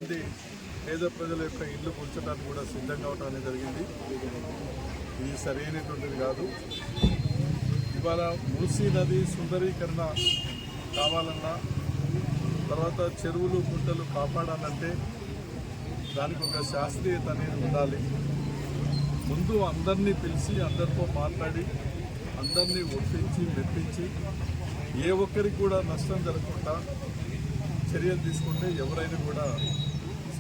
పేద ప్రజల యొక్క ఇల్లు కూల్చడానికి కూడా సిద్ధంగా అవడానికి జరిగింది. ఇది సరైనటువంటిది కాదు. ఇవాళ మూసీ నది సుందరీకరణ కావాలన్నా, తర్వాత చెరువులు గుంటలు కాపాడాలంటే దానికి ఒక శాస్త్రీయత అనేది ఉండాలి. ముందు అందరినీ పిలిచి అందరితో మాట్లాడి అందరినీ ఒప్పించి మెప్పించి ఏ ఒక్కరికి కూడా నష్టం జరగకుండా చర్యలు తీసుకుంటే ఎవరైనా కూడా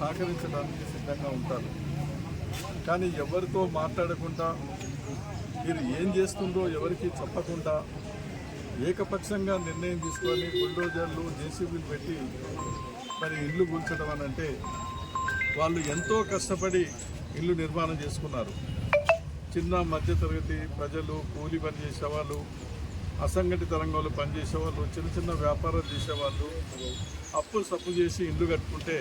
సహకరించడానికి సిద్ధంగా ఉంటారు. కానీ ఎవరితో మాట్లాడకుండా మీరు ఏం చేస్తుందో ఎవరికి చెప్పకుండా ఏకపక్షంగా నిర్ణయం తీసుకొని బుల్డోజర్లు జేసీబీలు పెట్టి మరి ఇల్లు కూల్చడం అని అంటే వాళ్ళు ఎంతో కష్టపడి ఇల్లు నిర్మాణం చేసుకున్నారు. చిన్న మధ్యతరగతి ప్రజలు, కూలి పని చేసేవాళ్ళు, అసంఘటిత రంగంలో పనిచేసేవాళ్ళు, చిన్న చిన్న వ్యాపారాలు చేసేవాళ్ళు అప్పులు సప్పు చేసి ఇల్లు కట్టుకుంటే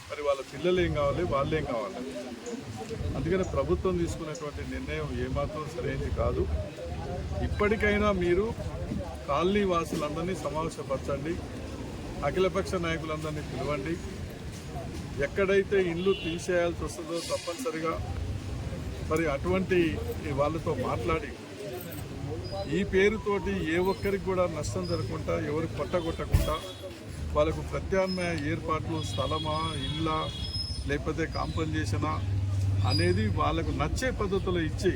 మరి వాళ్ళ పిల్లలు ఏం కావాలి, వాళ్ళేం కావాలి. అందుకని ప్రభుత్వం తీసుకునేటువంటి నిర్ణయం ఏమాత్రం సరైనది కాదు. ఇప్పటికైనా మీరు కాలనీ వాసులందరినీ సమావేశపరచండి, అఖిలపక్ష నాయకులందరినీ పిలవండి. ఎక్కడైతే ఇల్లు తీసేయాల్సి వస్తుందో తప్పనిసరిగా మరి అటువంటి వాళ్ళతో మాట్లాడి ఈ పేరుతోటి ఏ ఒక్కరికి కూడా నష్టం జరగకుండా, ఎవరికి కొట్టకుండా వాళ్ళకు ప్రత్యామ్నాయ ఏర్పాట్లు, స్థలమా, ఇల్లా, లేకపోతే కాంపన్సేషనా అనేది వాళ్ళకు నచ్చే పద్ధతిలో ఇచ్చి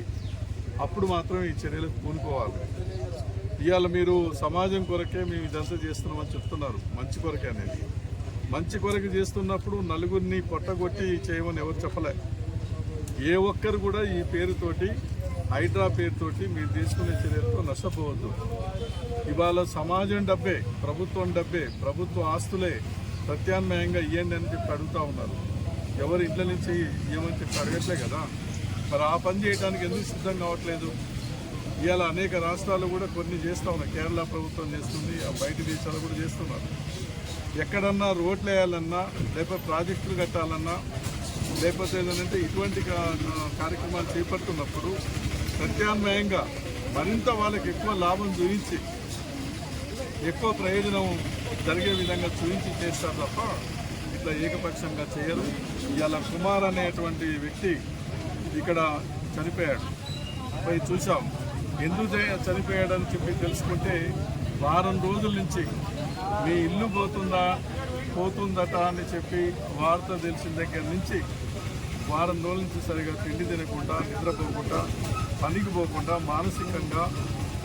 అప్పుడు మాత్రమే ఈ చర్యలకు పూనుకోవాలి. ఇవాళ మీరు సమాజం కొరకే మేము ఇదంతా చేస్తున్నామని చెప్తున్నారు. మంచి కొరకే అనేది. మంచి కొరకు చేస్తున్నప్పుడు నలుగురిని కొట్టగొట్టి చేయమని ఎవరు చెప్పలే. ఏ ఒక్కరు కూడా ఈ పేరుతోటి, హైడ్రా పేరుతోటి మీరు తీసుకునే చర్యలతో నష్టపోవద్దు. ఇవాళ సమాజం డబ్బే, ప్రభుత్వం డబ్బే, ప్రభుత్వ ఆస్తులే ప్రత్యామ్నాయంగా ఇవ్వండి అని చెప్పి అడుగుతూ ఉన్నారు. ఎవరు ఇంట్లో నుంచి ఏమని చెప్పి అడగట్లే కదా. మరి ఆ పని చేయడానికి ఎందుకు సిద్ధం కావట్లేదు? ఇవాళ అనేక రాష్ట్రాలు కూడా కొన్ని చేస్తూ ఉన్నాయి. కేరళ ప్రభుత్వం చేస్తుంది, బయట దేశాలు కూడా చేస్తున్నారు. ఎక్కడన్నా రోడ్లు వేయాలన్నా, లేకపోతే ప్రాజెక్టులు కట్టాలన్నా, లేకపోతే ఏంటంటే ఇటువంటి కార్యక్రమాలు చేపడుతున్నప్పుడు ప్రత్యామ్నాయంగా మరింత వాళ్ళకి ఎక్కువ లాభం చూపించి ఎక్కువ ప్రయోజనం జరిగే విధంగా చూపించి చేస్తారు తప్ప ఇట్లా ఏకపక్షంగా చేయరు. ఇవాళ కుమార్ అనేటువంటి వ్యక్తి ఇక్కడ చనిపోయాడు. పోయి చూసాం. ఎందుకు చనిపోయాడని చెప్పి తెలుసుకుంటే వారం రోజుల నుంచి మీ ఇల్లు పోతుందట అని చెప్పి వార్త తెలిసిన దగ్గర నుంచి వారం రోజుల నుంచి సరిగా తిండి తినకుండా, నిద్రపోకుండా, పనికి పోకుండా మానసికంగా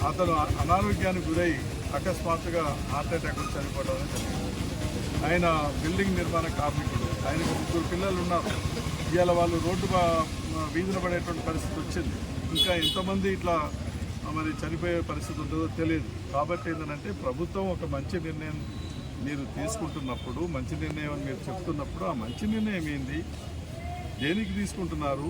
అతను అనారోగ్యానికి గురై అకస్మాత్తుగా హార్ట్ అటాక్ చనిపోవడం జరిగింది. ఆయన బిల్డింగ్ నిర్మాణ కార్మికుడు. ఆయనకు 3 పిల్లలు ఉన్నారు. ఇవాళ వాళ్ళు రోడ్డు వీధిన పడేటువంటి పరిస్థితి వచ్చింది. ఇంకా ఎంతమంది ఇట్లా మరి చనిపోయే పరిస్థితి ఉంటుందో తెలియదు. కాబట్టి ఏంటంటే ప్రభుత్వం ఒక మంచి నిర్ణయం మీరు తీసుకుంటున్నప్పుడు, మంచి నిర్ణయం అని మీరు చెప్తున్నప్పుడు ఆ మంచి నిర్ణయం ఏంది, దేనికి తీసుకుంటున్నారు,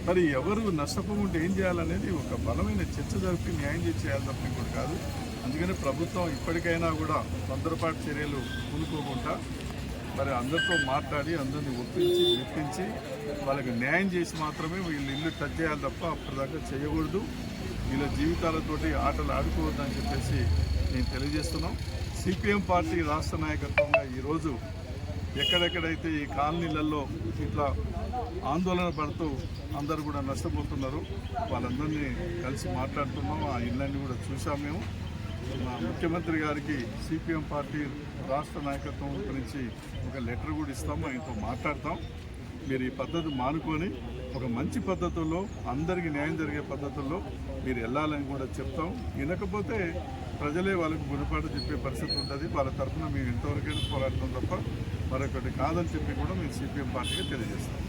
మరి ఎవరు నష్టపోకుంటే ఏం చేయాలనేది ఒక బలమైన చర్చ జరిపి న్యాయం చేయాలి తప్ప ఇంకోటి కాదు. అందుకని ప్రభుత్వం ఇప్పటికైనా కూడా తొందరపాటు చర్యలు పూనుకోకుండా మరి అందరితో మాట్లాడి అందరిని ఒప్పించి వాళ్ళకి న్యాయం చేసి మాత్రమే వీళ్ళు ఇల్లు టచ్ చేయాలి తప్ప అప్పటిదాకా చేయకూడదు. వీళ్ళ జీవితాలతోటి ఆటలు ఆడుకోవద్దని చెప్పేసి నేను తెలియజేస్తున్నాం. సిపిఎం పార్టీ రాష్ట్ర నాయకత్వంగా ఈరోజు ఎక్కడెక్కడైతే ఈ కాలనీలలో ఇట్లా ఆందోళన పడుతూ అందరూ కూడా నష్టపోతున్నారు వాళ్ళందరినీ కలిసి మాట్లాడుతున్నాం. ఆ ఇళ్ళన్నీ కూడా చూసాం. మేము మా ముఖ్యమంత్రి గారికి సిపిఎం పార్టీ రాష్ట్ర నాయకత్వం గురించి ఒక లెటర్ కూడా ఇస్తాము. ఆయనతో మాట్లాడతాం. మీరు ఈ పద్ధతి మానుకొని ఒక మంచి పద్ధతుల్లో అందరికీ న్యాయం జరిగే పద్ధతుల్లో మీరు వెళ్ళాలని కూడా చెప్తాం. వినకపోతే ప్రజలే వాళ్ళకు గుణపాటు చెప్పే పరిస్థితి ఉంటుంది. వాళ్ళ తరఫున మేము ఎంతవరకైనా పోరాడతాం తప్ప మరొకటి కాదని చెప్పి కూడా మేము సిపిఎం పార్టీగా తెలియజేస్తాం.